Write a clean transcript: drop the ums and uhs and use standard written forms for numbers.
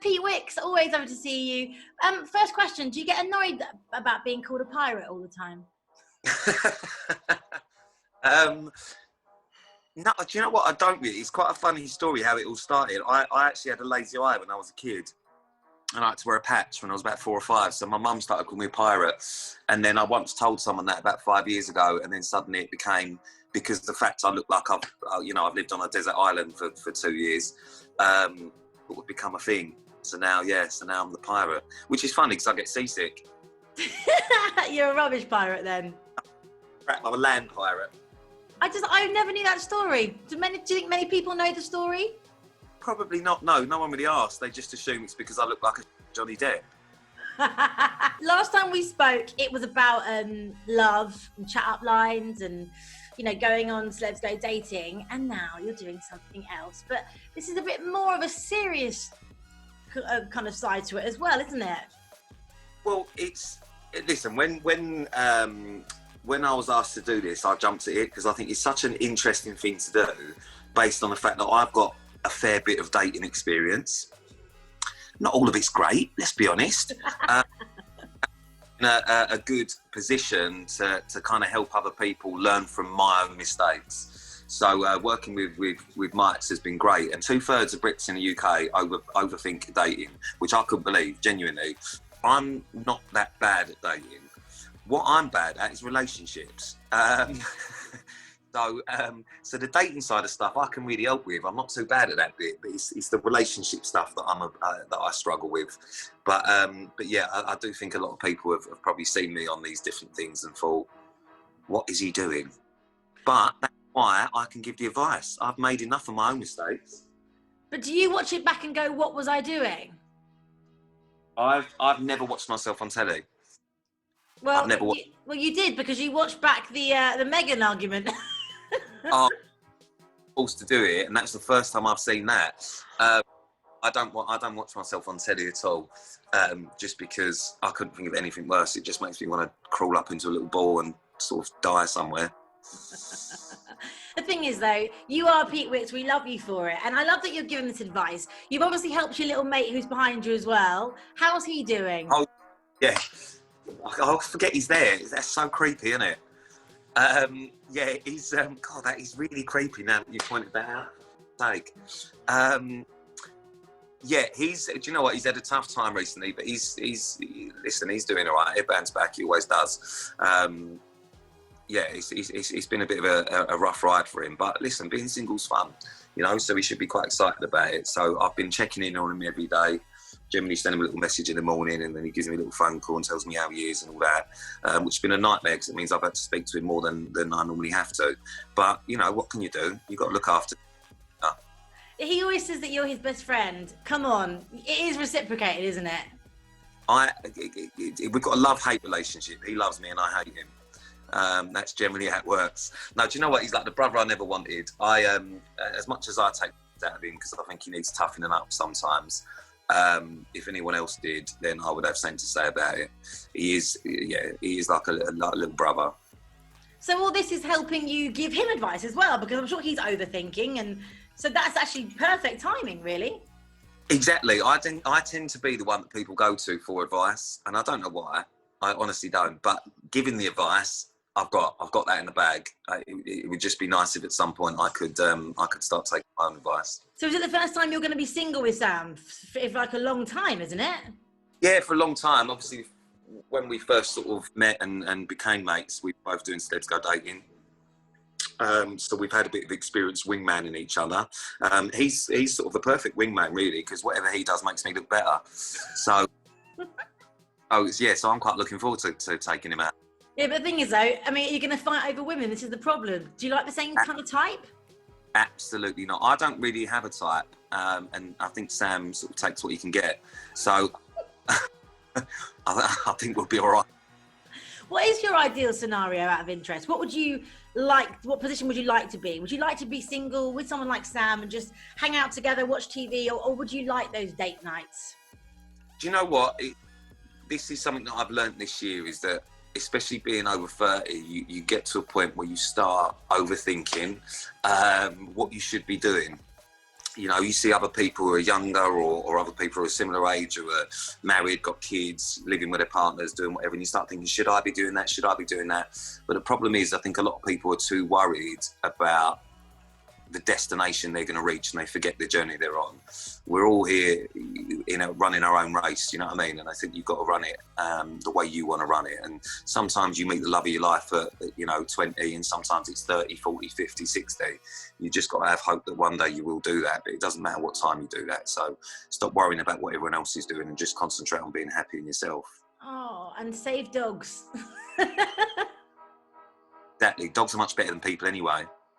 Pete Wicks, always lovely to see you. First question, do you get annoyed about being called a pirate all the time? No, do you know what? I don't really. It's quite a funny story how it all started. I actually had a lazy eye when I was a kid. And I had to wear a patch when I was about 4 or 5. So my mum started calling me a pirate. And then I once told someone that about 5 years ago. And then suddenly it became, because the fact I look like I've lived on a desert island for 2 years, it would become a thing. So now I'm the pirate, which is funny because I get seasick. You're a rubbish pirate then. I'm a land pirate. I never knew that story. Do you think many people know the story? Probably not. No one really asked. They just assume it's because I look like a Johnny Depp. Last time we spoke, it was about love and chat up lines and, going on Celebs Go Dating. And now you're doing something else. But this is a bit more of a serious kind of side to it as well, isn't it? Well, listen, when I was asked to do this, I jumped at it because I think it's such an interesting thing to do based on the fact that I've got a fair bit of dating experience. Not all of it's great, let's be honest. In a good position to kind of help other people learn from my own mistakes. So working with Mike's has been great. And 2/3 of Brits in the UK overthink dating, which I couldn't believe, genuinely. I'm not that bad at dating. What I'm bad at is relationships. So the dating side of stuff I can really help with. I'm not too bad at that bit, but it's the relationship stuff that that I struggle with. But yeah, I do think a lot of people have probably seen me on these different things and thought, what is he doing? But that's why I can give the advice. I've made enough of my own mistakes. But do you watch it back and go, what was I doing? I've never watched myself on telly. Well, you did, because you watched back the Meghan argument. I'm forced to do it, and that's the first time I've seen that. I don't watch myself on telly at all, just because I couldn't think of anything worse. It just makes me want to crawl up into a little ball and sort of die somewhere. The thing is, though, you are Pete Wicks. We love you for it, and I love that you're giving this advice. You've obviously helped your little mate who's behind you as well. How's he doing? Oh, yeah. I forget he's there. That's so creepy, isn't it? Yeah, he's God, that is really creepy now that you pointed that out. Yeah, do you know what? He's had a tough time recently, but he's doing all right. It bounces back. He always does. Yeah, it's been a bit of a rough ride for him. But listen, being single's fun, so he should be quite excited about it. So I've been checking in on him every day. Generally send him a little message in the morning, and then he gives me a little phone call and tells me how he is and all that, which has been a nightmare because it means I've had to speak to him more than I normally have to. But, what can you do? You've got to look after him. He always says that you're his best friend. Come on. It is reciprocated, isn't it? We've got a love-hate relationship. He loves me and I hate him. That's generally how it works. Now, do you know what? He's like the brother I never wanted. As much as I take out of him because I think he needs toughening up sometimes, if anyone else did, then I would have something to say about it. He is like a little brother. So all this is helping you give him advice as well, because I'm sure he's overthinking, and so that's actually perfect timing, really. Exactly. I tend to be the one that people go to for advice, and I don't know why. I honestly don't. But giving the advice, I've got that in the bag. It would just be nice if at some point I could start taking my own advice. So is it the first time you're going to be single with Sam for like a long time, isn't it? Yeah, for a long time. Obviously, when we first sort of met and became mates, we were both doing Celebs Go Dating. So we've had a bit of experience wingmanning each other. He's sort of the perfect wingman, really, because whatever he does makes me look better. So, so I'm quite looking forward to taking him out. Yeah, but the thing is, though, I mean, you're going to fight over women. This is the problem. Do you like the same kind of type? Absolutely not. I don't really have a type, and I think Sam sort of takes what he can get. So I think we'll be all right. What is your ideal scenario out of interest? What would you like? What position would you like to be? Would you like to be single with someone like Sam and just hang out together, watch TV, or would you like those date nights? Do you know what? This is something that I've learned this year, is that especially being over 30, you get to a point where you start overthinking what you should be doing. you know, you see other people who are younger or other people who are similar age who are married, got kids, living with their partners, doing whatever, and you start thinking, should I be doing that? Should I be doing that? But the problem is, I think a lot of people are too worried about the destination they're going to reach, and they forget the journey they're on. We're all here, you know, running our own race, you know what I mean? And I think you've got to run it the way you want to run it. And sometimes you meet the love of your life at, you know, 20, and sometimes it's 30, 40, 50, 60. You just got to have hope that one day you will do that, but it doesn't matter what time you do that. So stop worrying about what everyone else is doing and just concentrate on being happy in yourself. Oh, and save dogs. Exactly. Dogs are much better than people anyway.